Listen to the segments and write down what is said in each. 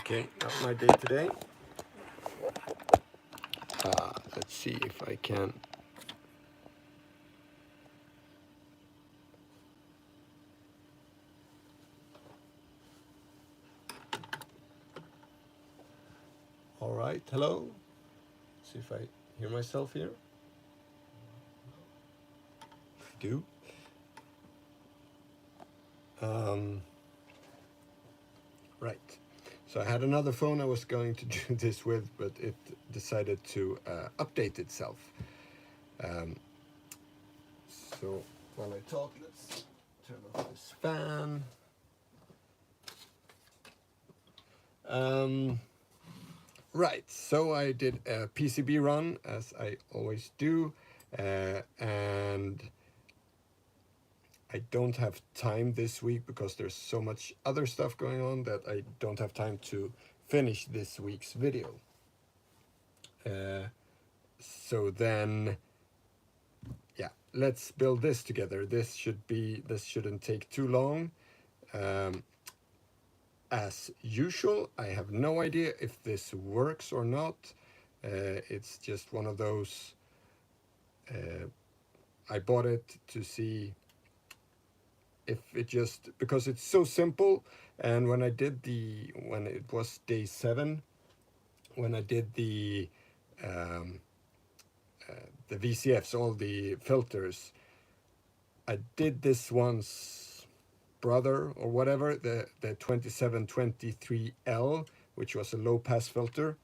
Okay, not my day today. Let's see if I can. All right, hello. See if I hear myself here. I do. Right. So I had another phone I was going to do this with, but it decided to update itself. So while I talk, let's turn off this fan. Right, so I did a PCB run, as I always do, and I don't have time this week because there's so much other stuff going on that I don't have time to finish this week's video. So then, yeah, let's build this together. This shouldn't take too long. As usual, I have no idea if this works or not. It's just one of those, I bought it to see if it just, because it's so simple. And when it was day 7, when I did the VCFs, all the filters, I did this one's brother or whatever, the 2723L, which was a low pass filter,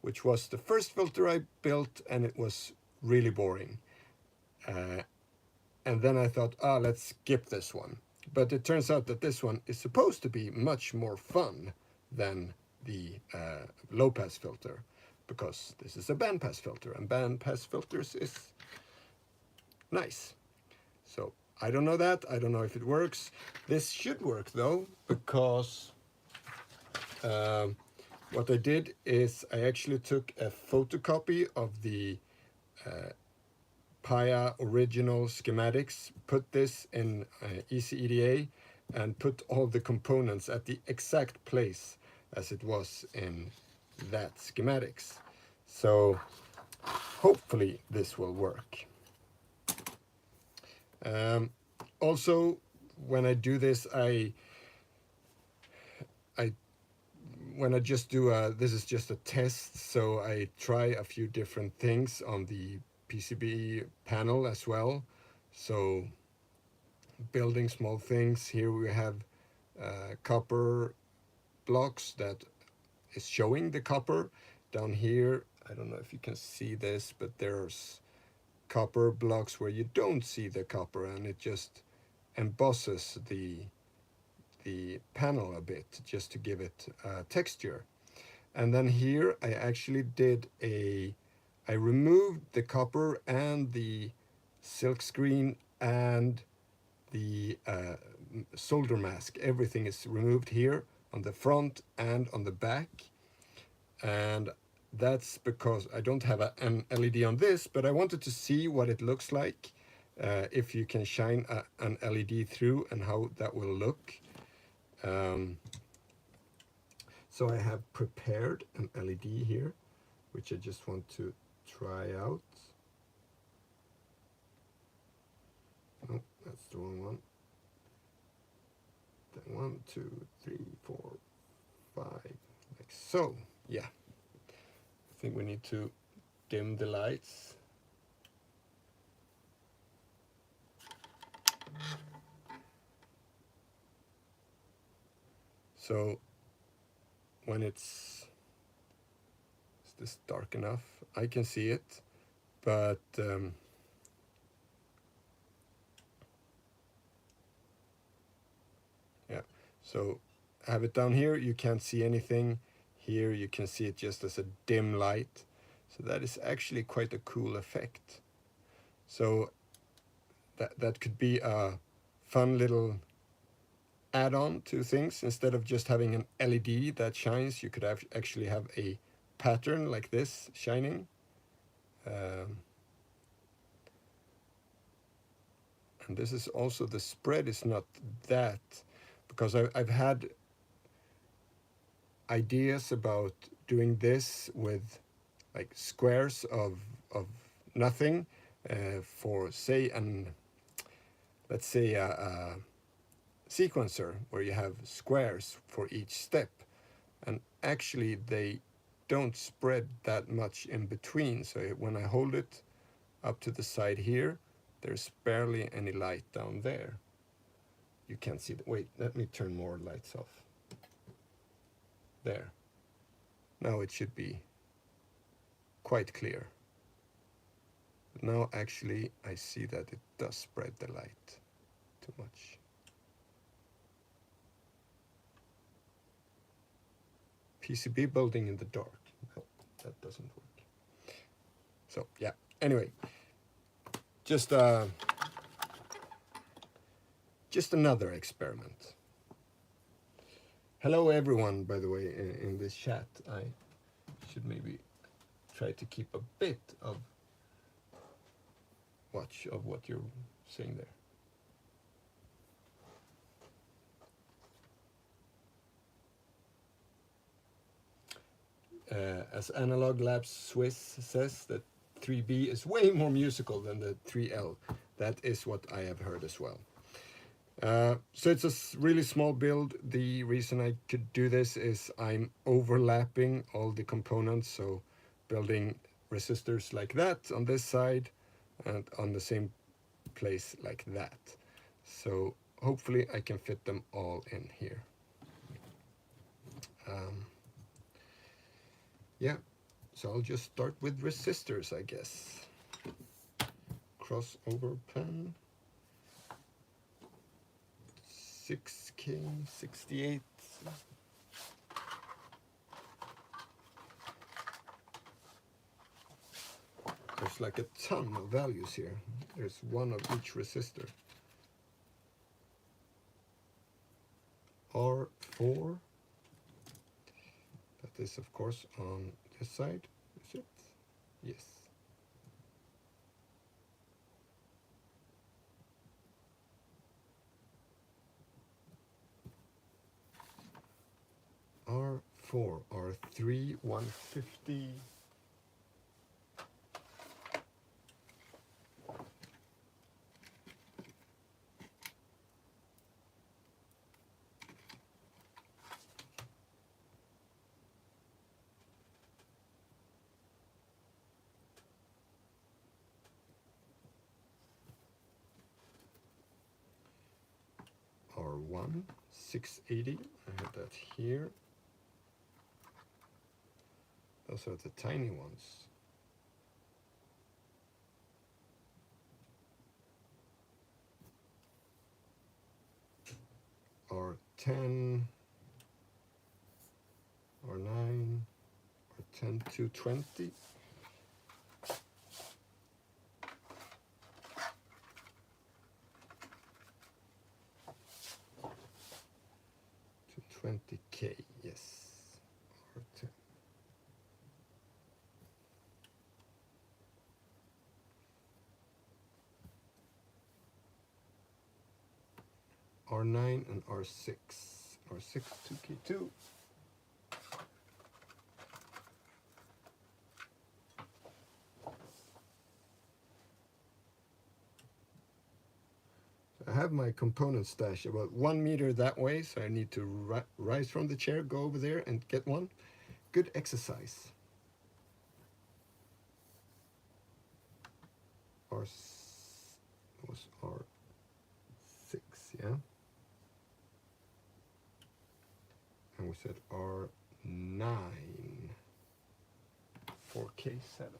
which was the first filter I built, and it was really boring. And then I thought, let's skip this one. But it turns out that this one is supposed to be much more fun than the low pass filter, because this is a bandpass filter, and bandpass filters is nice. So I don't know that. I don't know if it works. This should work though, because what I did is I actually took a photocopy of the Paya original schematics, put this in ECEDA, and put all the components at the exact place as it was in that schematics. So hopefully this will work. Also, when I do this, when I just do this is just a test, so I try a few different things on the PCB panel as well. So building small things. Here we have copper blocks that is showing the copper. Down here, I don't know if you can see this, but there's copper blocks where you don't see the copper, and it just embosses the panel a bit just to give it texture. And then here I actually did I removed the copper and the silk screen and the solder mask. Everything is removed here on the front and on the back. And that's because I don't have an LED on this, but I wanted to see what it looks like if you can shine an LED through and how that will look. So I have prepared an LED here, which I just want to try out. Oh, that's the wrong one. Then 1, 2, 3, 4, 5, like so. Yeah, I think we need to dim the lights. So when is this dark enough? I can see it, but yeah. So I have it down here. You can't see anything. Here you can see it just as a dim light. So that is actually quite a cool effect. So that could be a fun little add-on to things. Instead of just having an LED that shines, you could actually have a pattern like this shining. And this is also, the spread is not that, because I ideas about doing this with like squares of nothing for say an let's say a sequencer where you have squares for each step, and actually they don't spread that much in between. So when I hold it up to the side here, there's barely any light down there. You can't see the, wait, let me turn more lights off. There. Now it should be quite clear. But now actually I see that it does spread the light too much. PCB building in the dark. No, that doesn't work. So yeah, anyway, just another experiment. Hello everyone, by the way, in this chat. I should maybe try to keep a bit of watch of what you're saying there. As Analog Labs Swiss says, that 3B is way more musical than the 3L. That is what I have heard as well. So it's a really small build. The reason I could do this is I'm overlapping all the components, so building resistors like that on this side and on the same place like that. So hopefully I can fit them all in here. Yeah, so I'll just start with resistors, I guess. Crossover pan. 6K, 68. There's like a ton of values here. There's one of each resistor. R4. That is, of course, on this side. Is it? Yes. R4, R3, 150. R1, 680. I have that here. Those are the tiny ones. R10, R9, R10 to 20. To 20K, yes. R10. R9 and R6. R6 to K2. I have my component stash about 1 meter that way, so I need to rise from the chair, go over there and get one. Good exercise. Was R6, yeah? And we said R9, 4K7.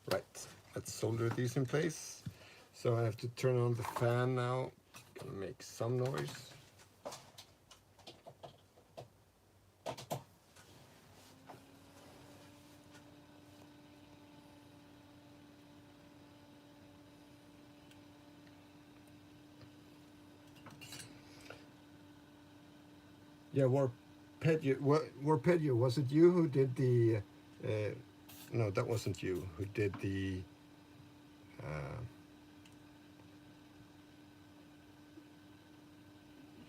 Right, let's solder these in place. So I have to turn on the fan now. Can make some noise. Yeah, warp Pedro, Pedro, was it you who did the? Uh, no, that wasn't you who did the. Uh,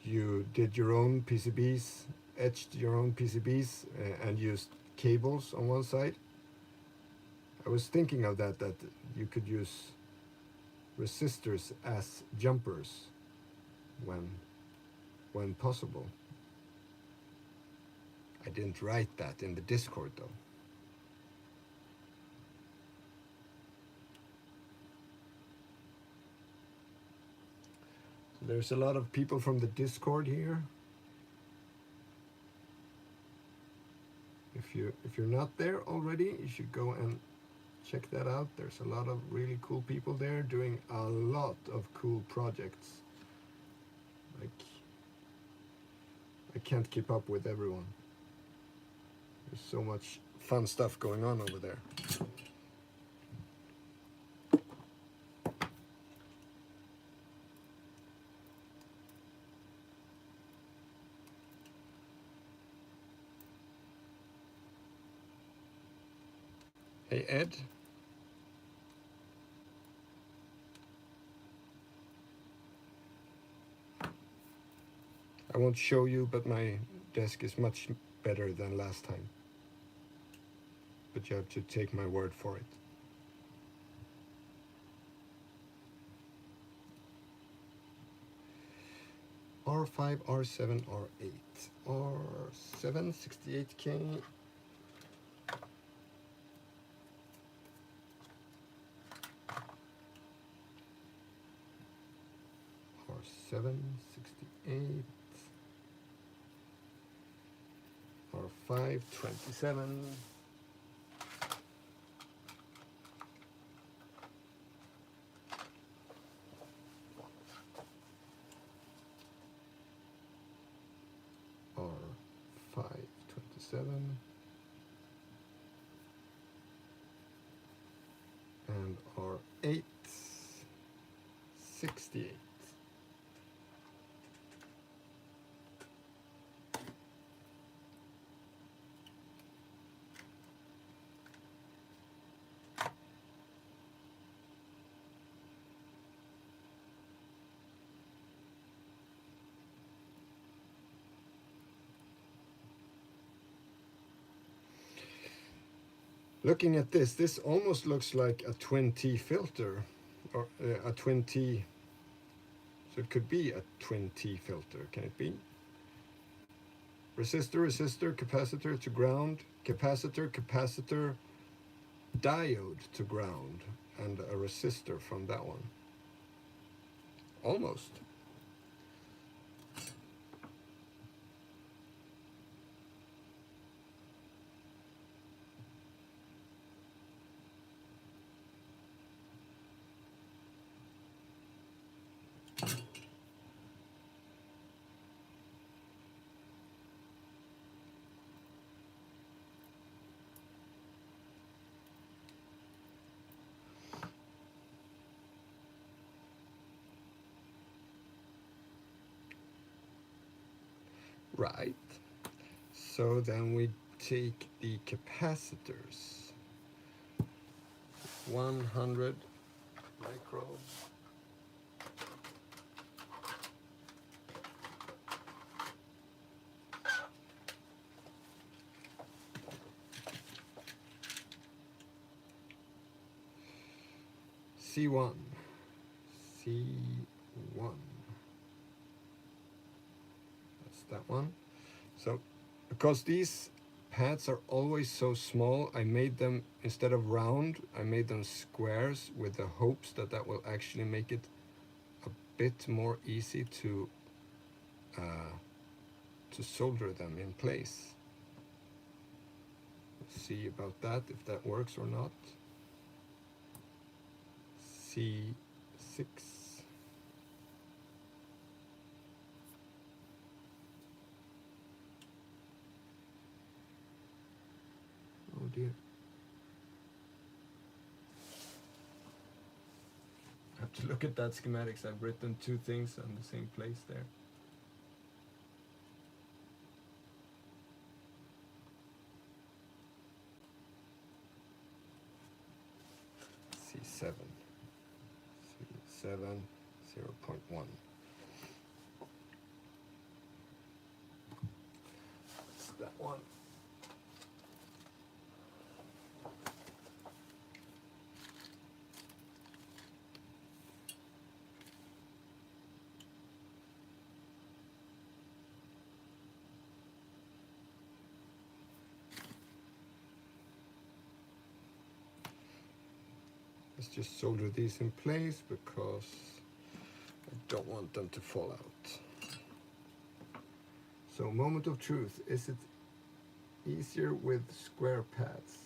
you did your own PCBs, etched your own PCBs, and used cables on one side. I was thinking of that. That you could use resistors as jumpers when when possible. I didn't write that in the Discord though. So there's a lot of people from the Discord here. If you're not there already, you should go and check that out. There's a lot of really cool people there doing a lot of cool projects. Like I can't keep up with everyone. There's so much fun stuff going on over there. Hey Ed. I won't show you, but my desk is much better than last time. But you have to take my word for it. R5, R7, R8. R7, 68K. R7, 68. R5, 27. R5, 27. And R8, 68. Looking at this almost looks like a twin T filter, or a twin T. So it could be a twin T filter. Can it be? Resistor, resistor, capacitor to ground, capacitor, capacitor, diode to ground, and a resistor from that one. Almost. Right. So then we take the capacitors. 100 micro. C1. C1. That's that one. So because these pads are always so small, I made them, instead of round, I made them squares with the hopes that that will actually make it a bit more easy to solder them in place. Let's see about that, if that works or not. C6. Oh dear. I have to look at that schematics. I've written two things on the same place there. C7. C7, 0.1. That's that one. Let's just solder these in place because I don't want them to fall out. So, moment of truth. Is it easier with square pads?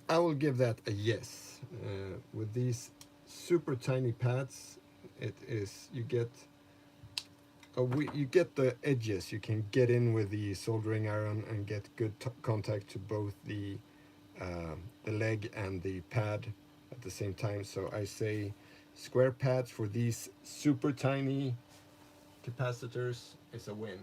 I will give that a yes. With these super tiny pads, it is you get you get the edges. You can get in with the soldering iron and get good contact to both the leg and the pad at the same time. So I say square pads for these super tiny capacitors is a win.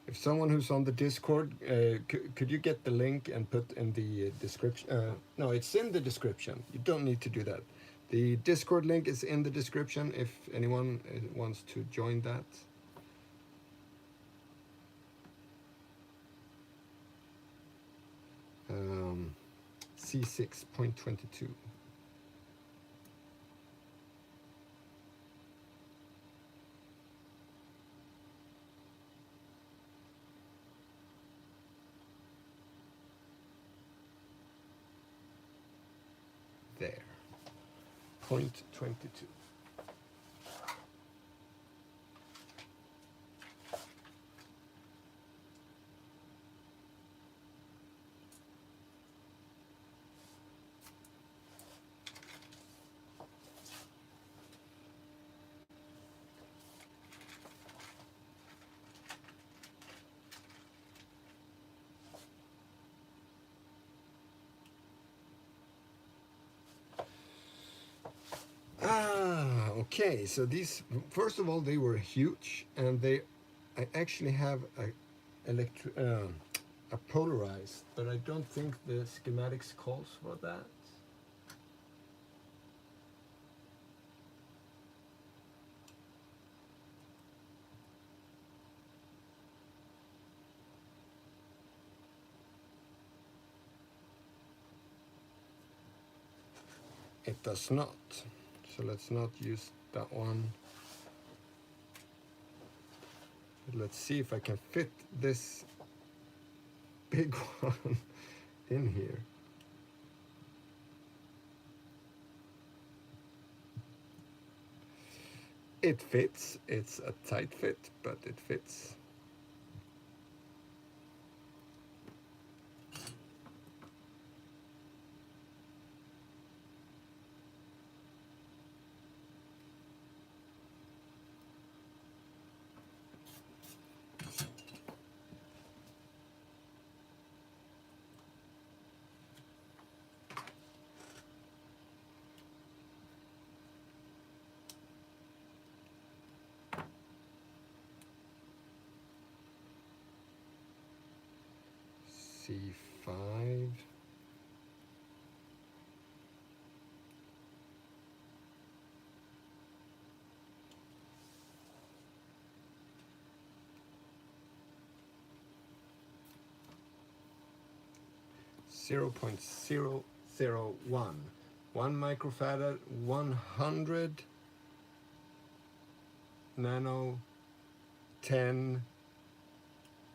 If someone who's on the Discord, could you get the link and put in the description? No, it's in the description. You don't need to do that. The Discord link is in the description if anyone wants to join that. C6.22. There. 0.22. Okay, so these, first of all, they were huge, and I actually have a polarized, but I don't think the schematics calls for that. It does not. So let's not use that one. Let's see if I can fit this big one in here. It fits. It's a tight fit, but it fits. C5. Zero 0.001. 1 microfarad, 100 nano, 10,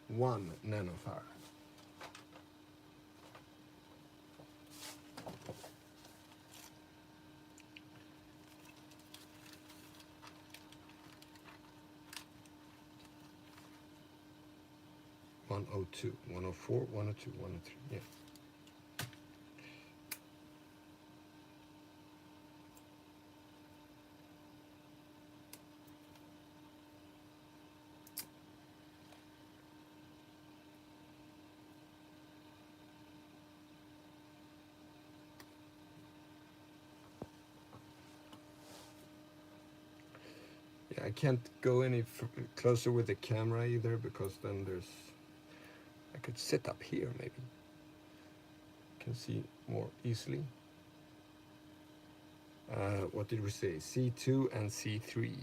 1 nanofarad. 102, 104, 102, 103. Yeah. Yeah, I can't go any closer with the camera either, because then I could sit up here maybe. Can see more easily. What did we say? C2 and C3.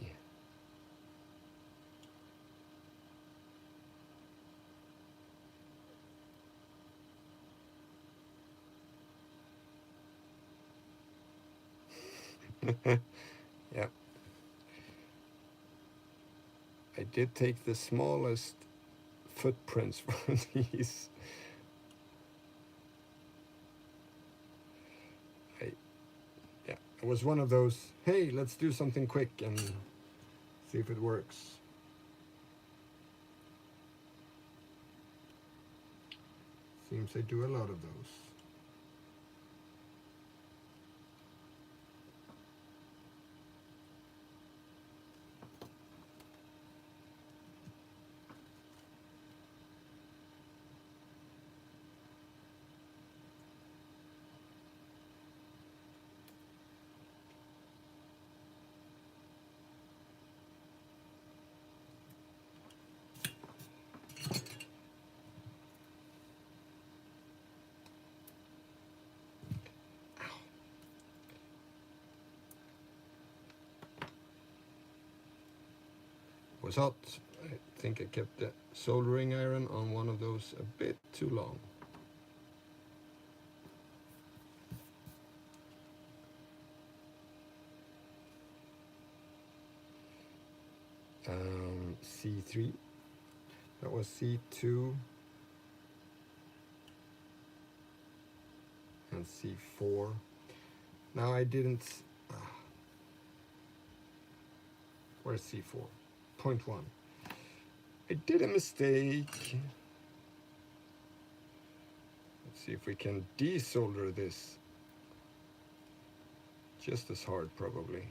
Yeah. I did take the smallest footprints from these. Yeah, it was one of those, hey, let's do something quick and see if it works. Seems I do a lot of those. Was hot. I think I kept the soldering iron on one of those a bit too long. C3. That was C2 and C4. Now I didn't. Where's C4? 0.1. I did a mistake. Let's see if we can desolder this. Just as hard, probably.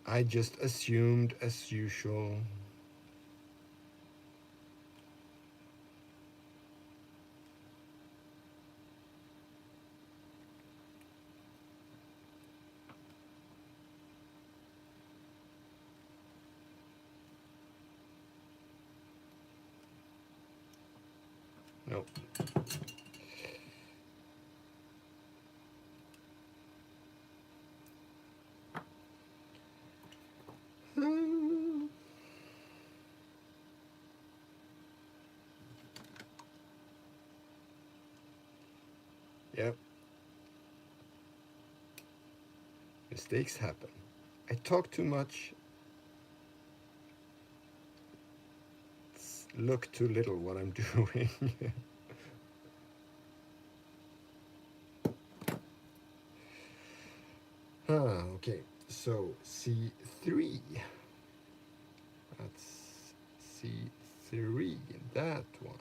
I just assumed as usual. Nope. Yep. Mistakes happen. I talk too much. Look too little what I'm doing. Okay, so C3. That's C3, that one.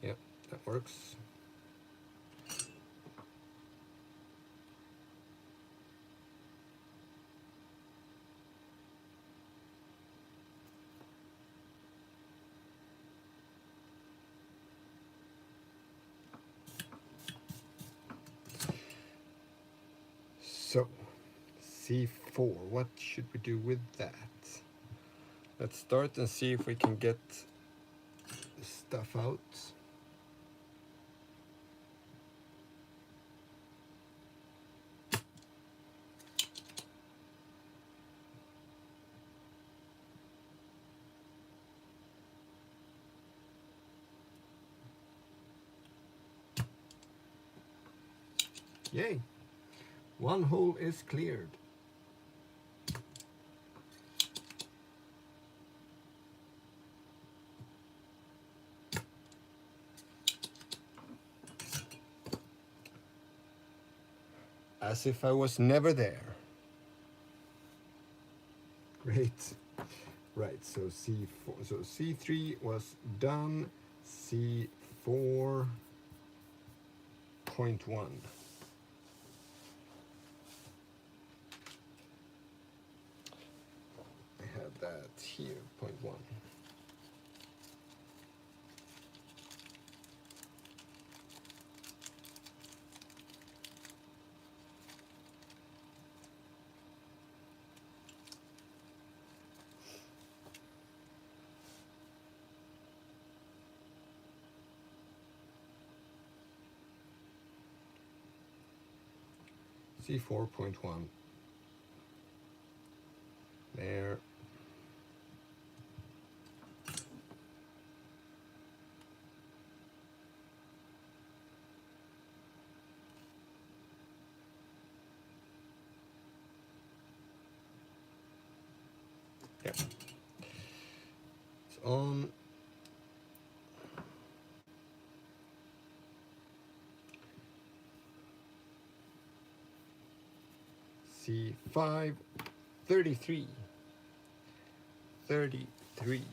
Yep, that works. So, C4, what should we do with that? Let's start and see if we can get the stuff out. Yay! One hole is cleared. As if I was never there. Great. Right, so C4, so C3 was done, C4.1. I have that here, point 1. C4.1. There. Yep. It's on. C5, 33. 33.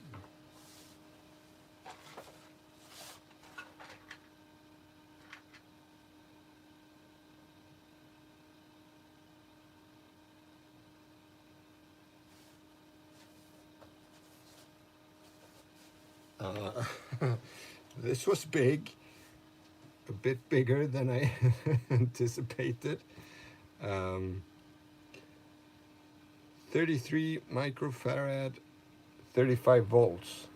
This was big, a bit bigger than I anticipated. 33 microfarad, 35 volts.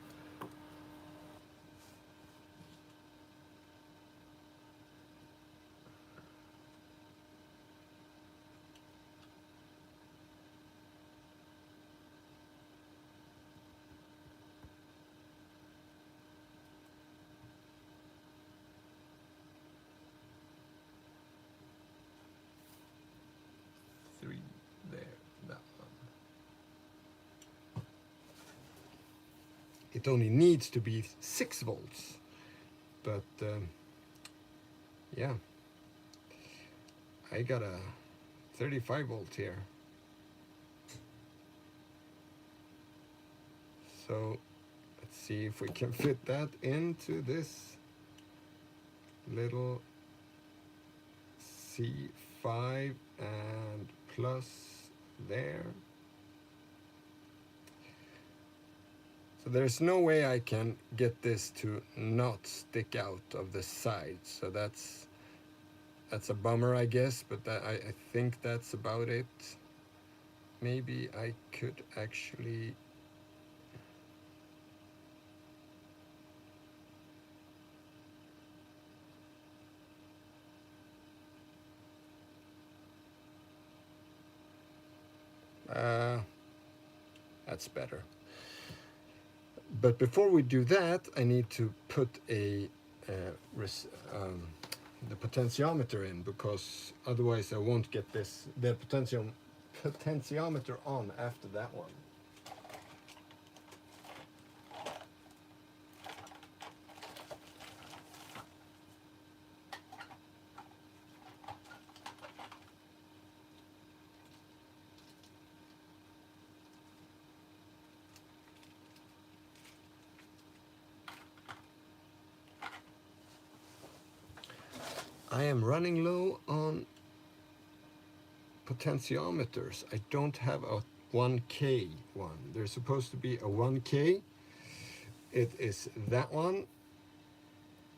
There, that one. It only needs to be 6 volts, but yeah, I got a 35 volt here. So let's see if we can fit that into this little C5 and plus there. So there's no way I can get this to not stick out of the side. So that's a bummer, I guess, but I think that's about it. Maybe I could actually that's better. But before we do that, I need to put the potentiometer in, because otherwise I won't get the potentiometer on after that one. I am running low on potentiometers. I don't have a 1K one. There's supposed to be a 1K. It is that one.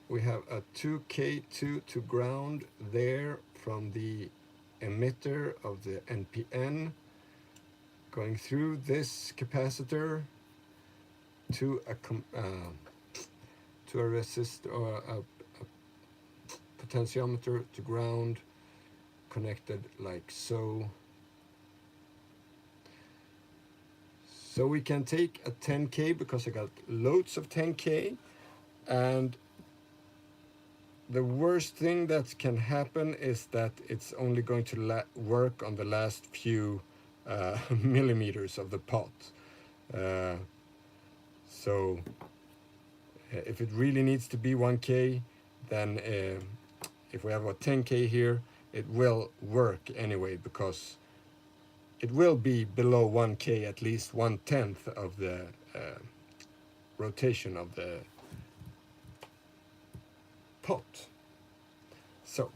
We have a 2K2 to ground there from the emitter of the NPN going through this capacitor to a resistor or a potentiometer to ground, connected like so. So we can take a 10K because I got loads of 10K, and the worst thing that can happen is that it's only going to work on the last few millimeters of the pot. Uh, so if it really needs to be 1K, then if we have a 10K here, it will work anyway, because it will be below 1K, at least 1/10 of the rotation of the pot. So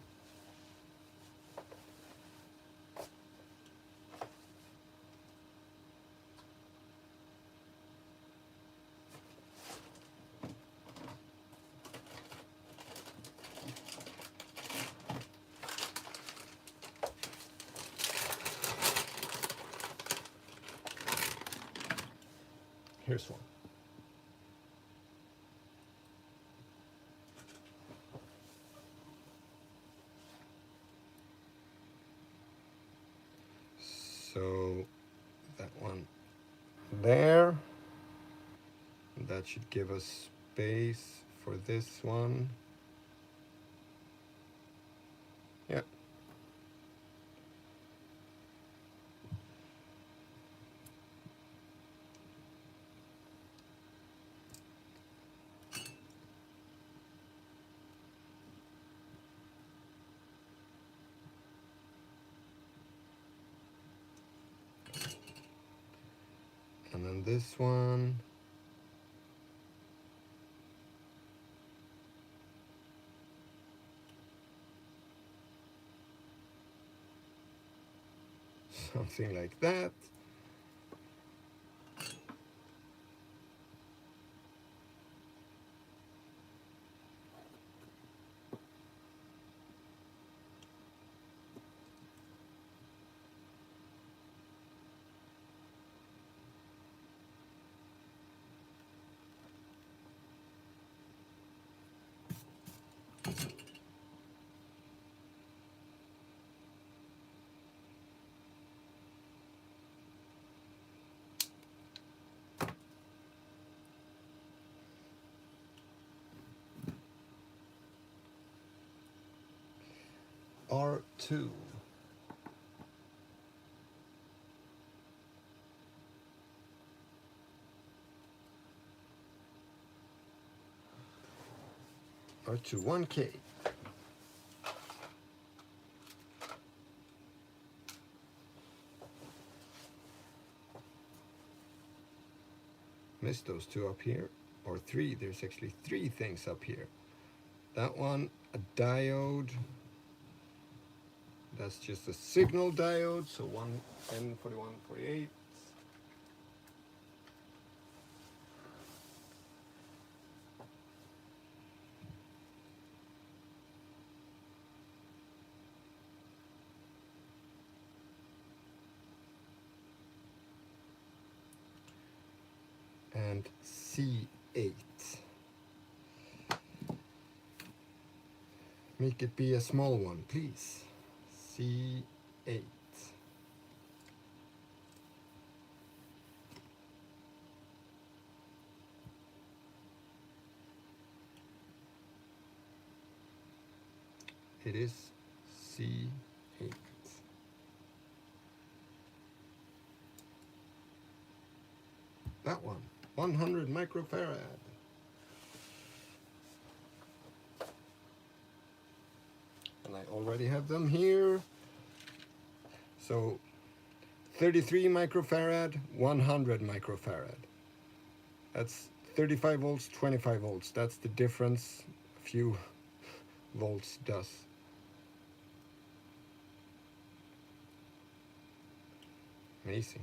here's one. So that one there, that should give us space for this one. Yeah. And then this one. Something like that. R2. R2 1K. Missed those two up here, or three. There's actually three things up here. That one, a diode. That's just a signal diode, so one N4148. And C8. Make it be a small one, please. C8. It is C8. That one, 100 microfarad. And I already have them here. So 33 microfarad, 100 microfarad. That's 35 volts, 25 volts. That's the difference a few volts does. Amazing.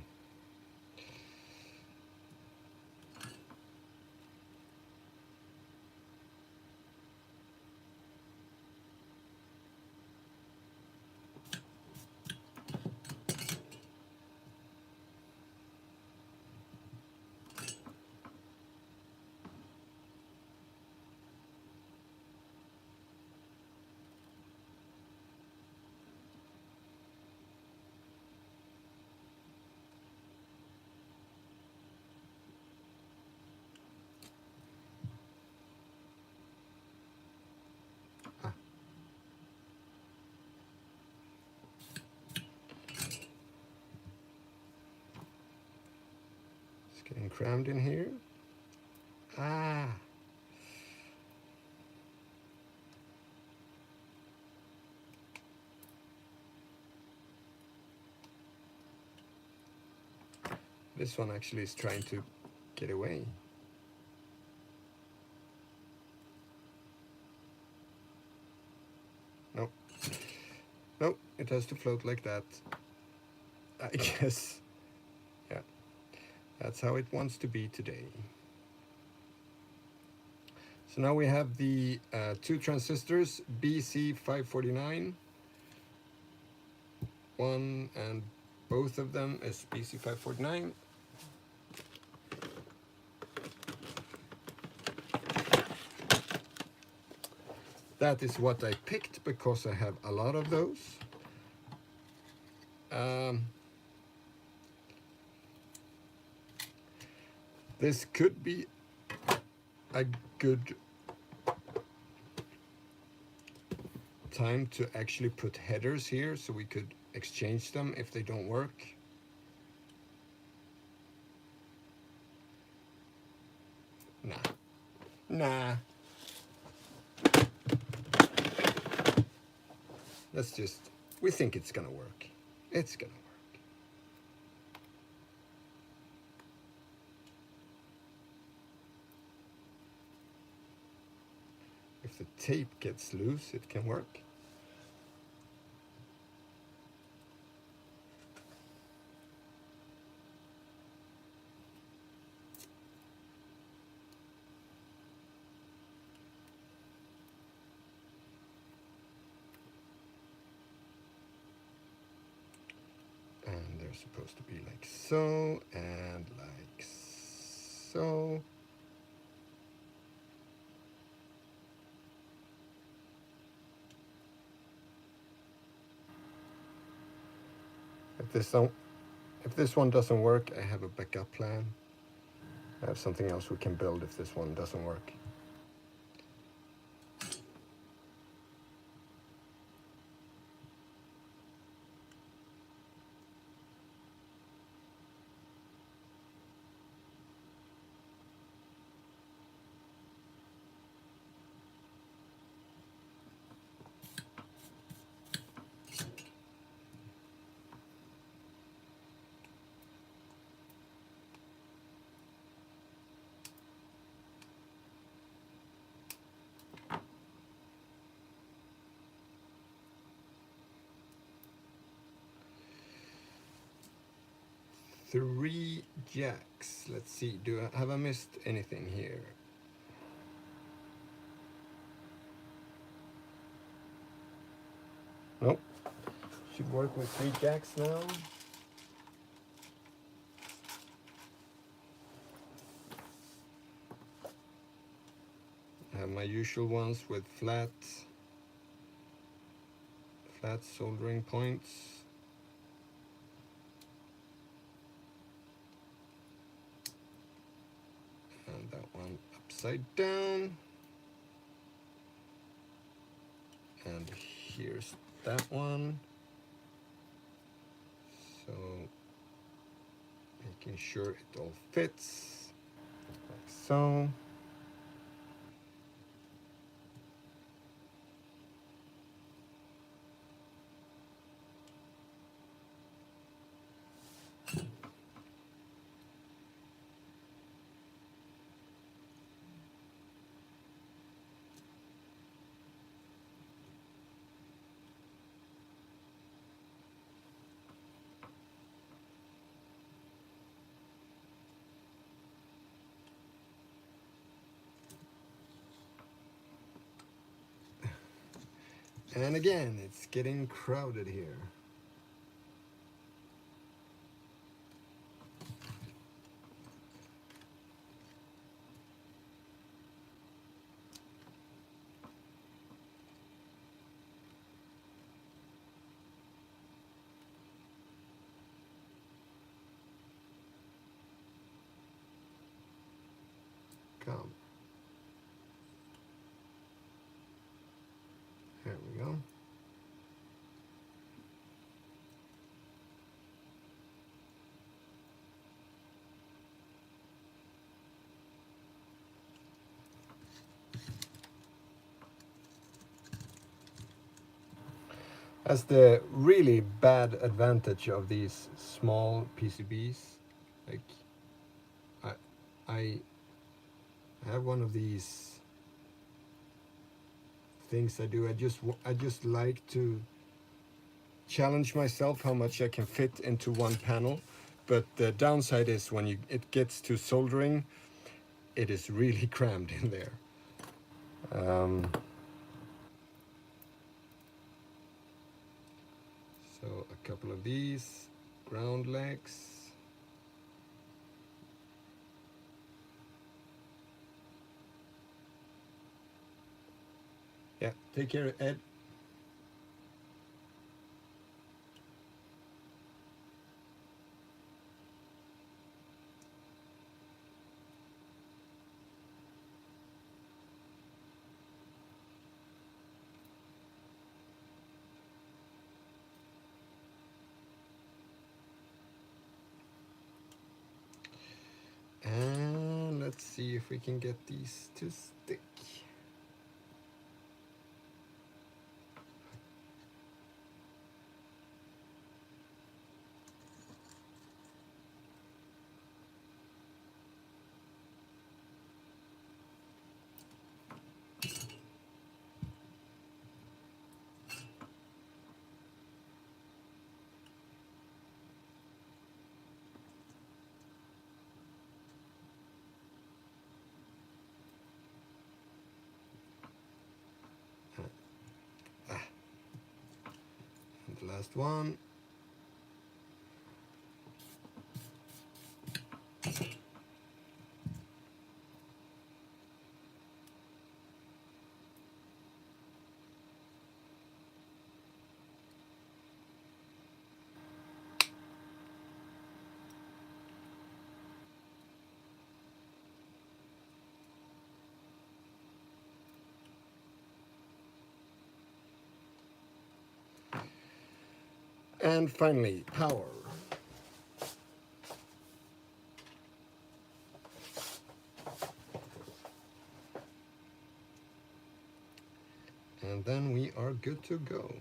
getting crammed in here. Ah. This one actually is trying to get away. Nope. Nope, it has to float like that. I guess. Yeah. That's how it wants to be today. So now we have the two transistors, BC549. One and both of them is BC549. That is what I picked because I have a lot of those. This could be a good time to actually put headers here so we could exchange them if they don't work. Nah. Let's just, we think it's gonna work. It's gonna work. If the tape gets loose, it can work. And they're supposed to be like so, and like so. If this one doesn't work, I have a backup plan. I have something else we can build if this one doesn't work. Three jacks. Let's see. Have I missed anything here? Nope. Should work with 3 jacks now. I have my usual ones with flat soldering points. And that one upside down. And here's that one. So making sure it all fits like so. And again, it's getting crowded here. Come. There we go. That's the really bad advantage of these small PCBs. Like I, I have one of these things I do. I just like to challenge myself how much I can fit into one panel. But the downside is when it gets to soldering, it is really crammed in there. Um, so a couple of these ground legs. Yeah, take care, Ed. And let's see if we can get these to stick. And the last one. And finally, power. And then we are good to go.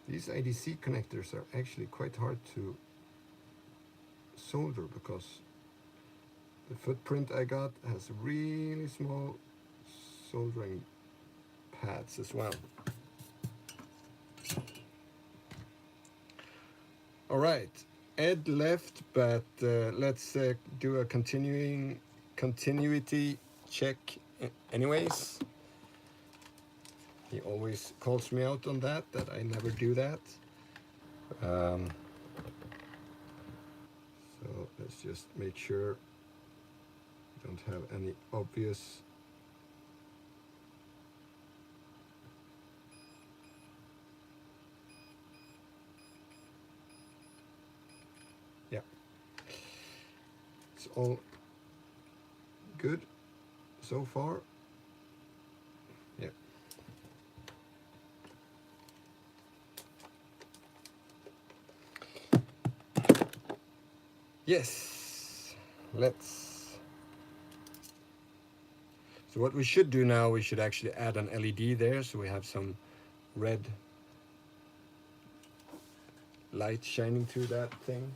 These IDC connectors are actually quite hard to solder because the footprint I got has really small soldering pads as well. All right, Ed left, but let's do a continuity check anyways. He always calls me out on that I never do that. Um, so let's just make sure we don't have any obvious yeah, it's all good so far. Yeah. Yes. Let's. So what we should do now, we should actually add an LED there, so we have some red light shining through that thing.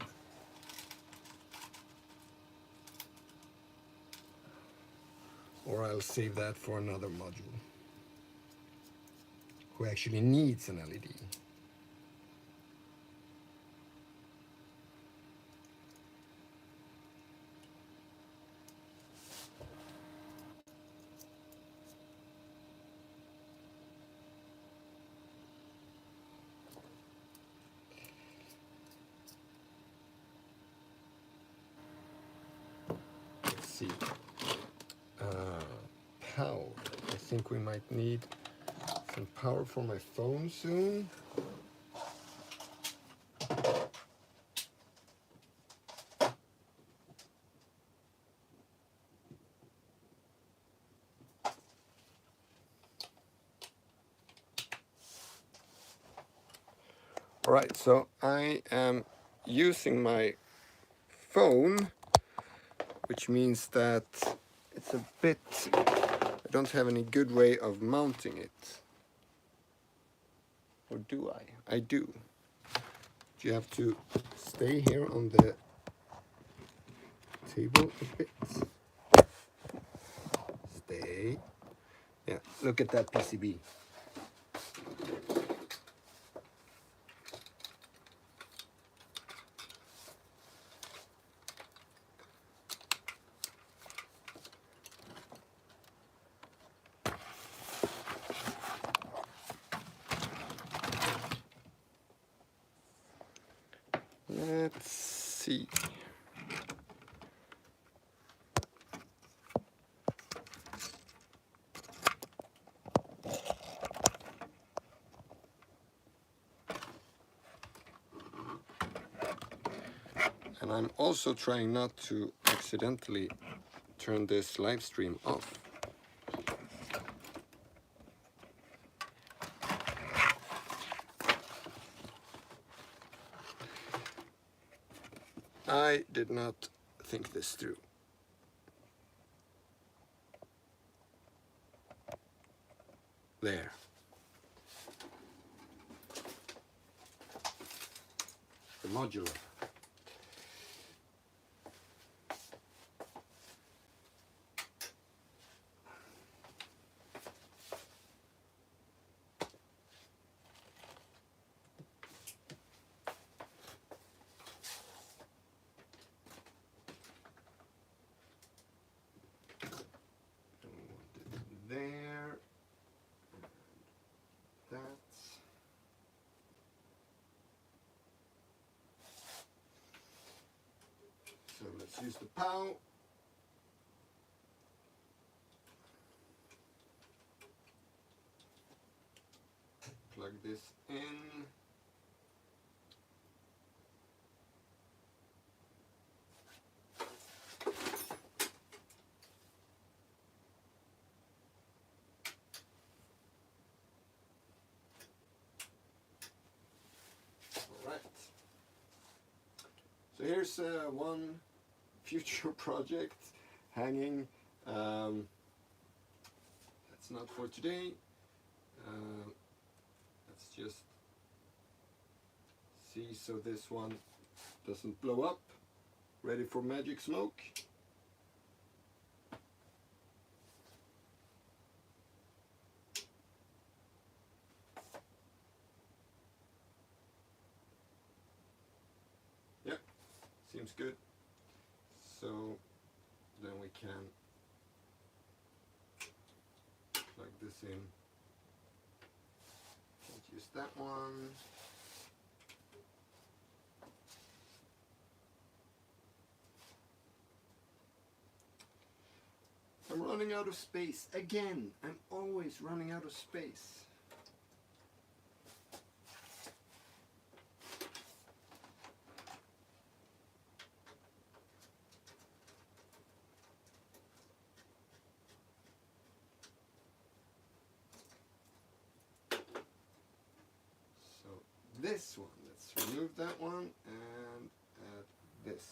Or I'll save that for another module who actually needs an LED. Let's see. think we might need some power for my phone soon. All right, so I am using my phone, which means that it's a bit, I don't have any good way of mounting it. Or do I? I do. You have to stay here on the table a bit. Stay. Yeah, look at that PCB. Let's see. And I'm also trying not to accidentally turn this live stream off. I did not think this through. There. The modular. There. And that. So let's use the POW. Plug this in. Alright. So here's one future project hanging. That's not for today. Let's just see so this one doesn't blow up. Ready for magic smoke. Yep, seems good. So then we can plug this in. Can't use that one. I'm running out of space again. I'm always running out of space. So this one, let's remove that one and add this.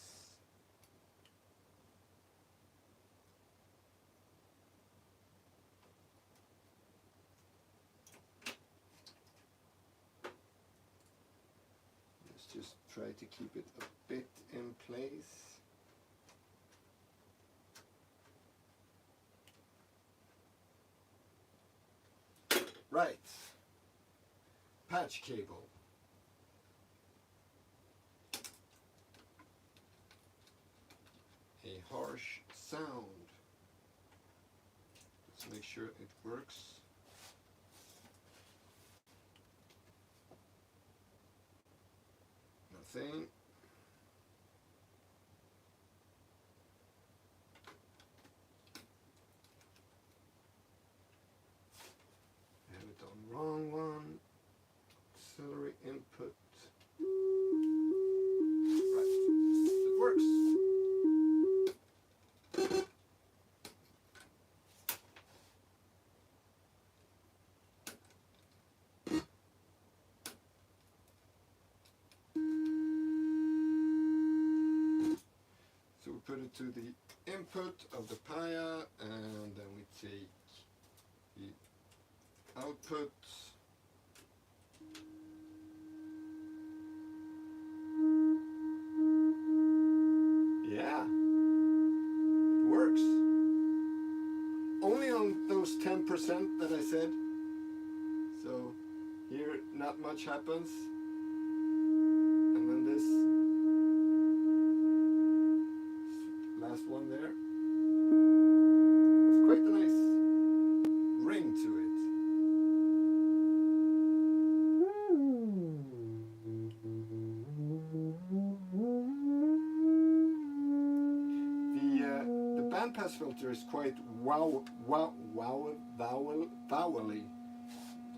Just try to keep it a bit in place. Right. Patch cable. A harsh sound. Let's make sure it works. Nothing. put it to the input of the Paya, and then we take the output. Yeah, it works. Only on those 10% that I said. So here not much happens. And then this last one there. It's quite a nice ring to it. The bandpass filter is quite vowely.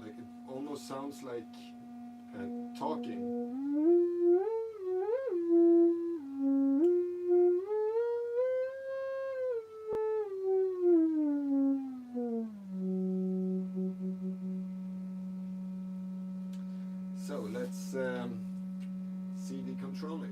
Like it almost sounds like talking. So let's CD control it.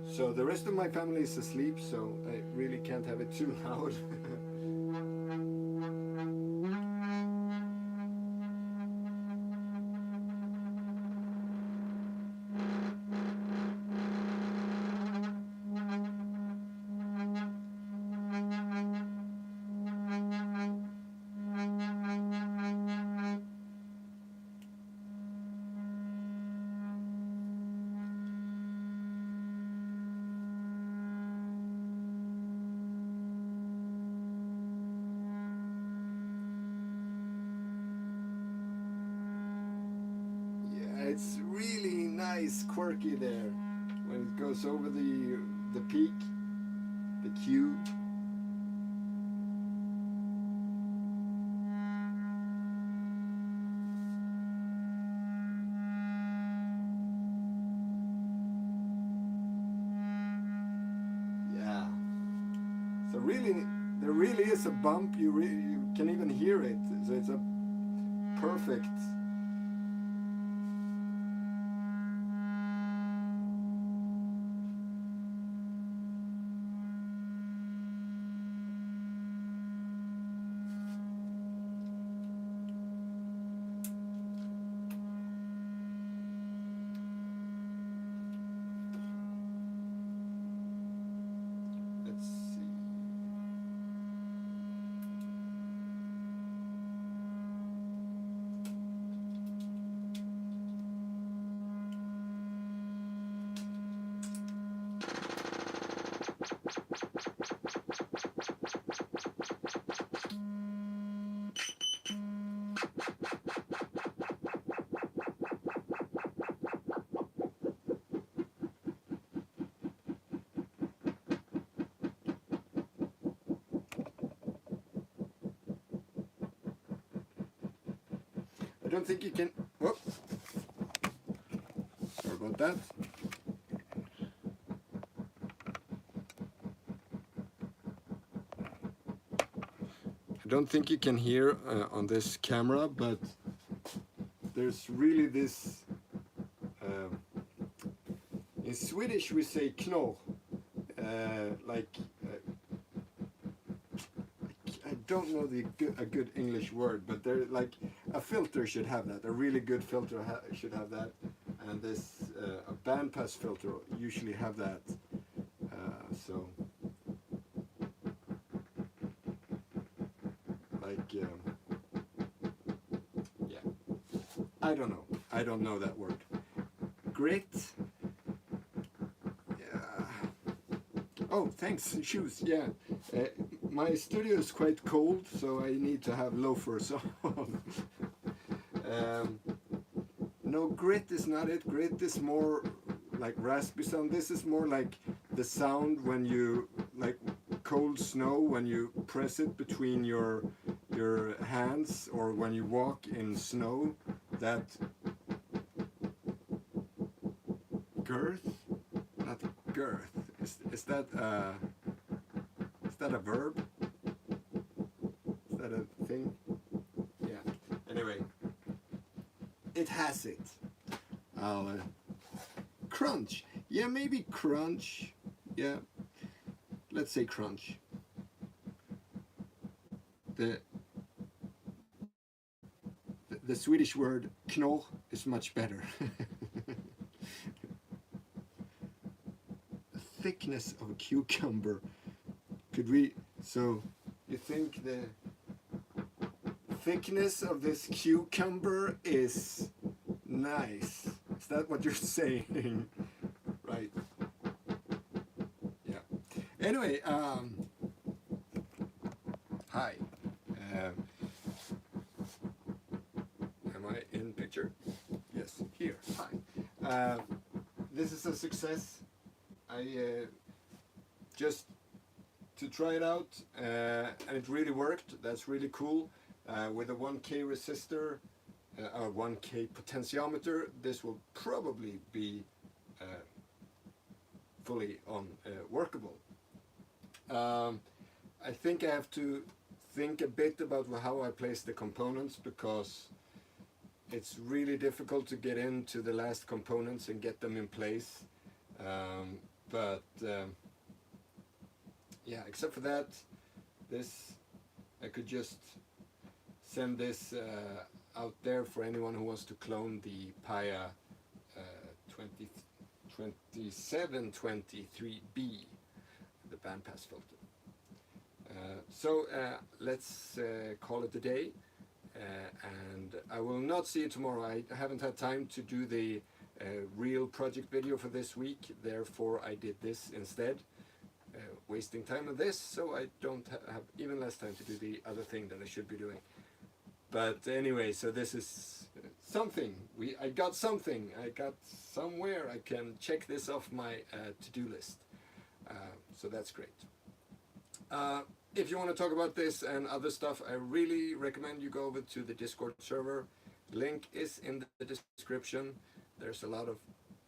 So the rest of my family is asleep, so I really can't have it too loud. It's really nice, quirky there when it goes over the peak, the Q. Yeah. So really, there really is a bump. You can even hear it. So it's a perfect. I don't think you can. Whoop. Sorry about that. I don't think you can hear on this camera, but there's really this. In Swedish, we say knoll, like. I don't know a good English word, but they're like a filter should have that. A really good filter should have that, and this a bandpass filter usually have that. So, like, yeah, I don't know. I don't know that word. Grit. Yeah. Oh, thanks. Shoes. Yeah. My studio is quite cold, so I need to have loafers on. No, grit is not it. Grit is more like raspy sound. This is more like the sound when you, like cold snow, when you press it between your hands, or when you walk in snow. That girth, not girth. Is that a verb? Is that a thing? Yeah. Anyway, it has it. I'll crunch. Yeah, maybe crunch. Yeah, let's say crunch. The Swedish word knoll is much better. The thickness of a cucumber. Could we? So, you think the thickness of this cucumber is nice? Is that what you're saying? Right. Yeah. Anyway, hi. Am I in picture? Yes, here. Hi. This is a success. I just to try it out, and it really worked. That's really cool. With a 1K resistor, or 1K potentiometer, this will probably be fully on workable. I think I have to think a bit about how I place the components, because it's really difficult to get into the last components and get them in place. Yeah, except for that, this, I could just send this out there for anyone who wants to clone the Paya 2723B, the bandpass filter. So let's call it a day, and I will not see you tomorrow. I haven't had time to do the real project video for this week, therefore I did this instead, wasting time on this, so I don't have even less time to do the other thing that I should be doing. But anyway, so this is something. I got something. I got somewhere I can check this off my to-do list. So that's great. If you want to talk about this and other stuff, I really recommend you go over to the Discord server. Link is in the description. There's a lot of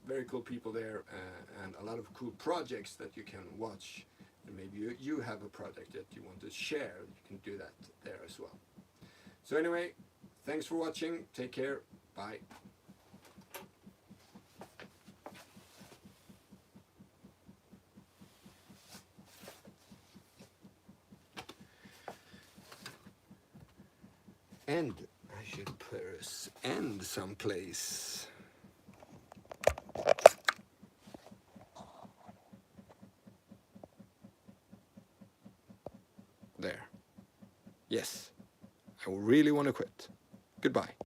very cool people there, and a lot of cool projects that you can watch. And maybe you have a project that you want to share. You can do that there as well. So anyway, thanks for watching. Take care. Bye. And I should press end someplace. There. Yes. I really want to quit. Goodbye.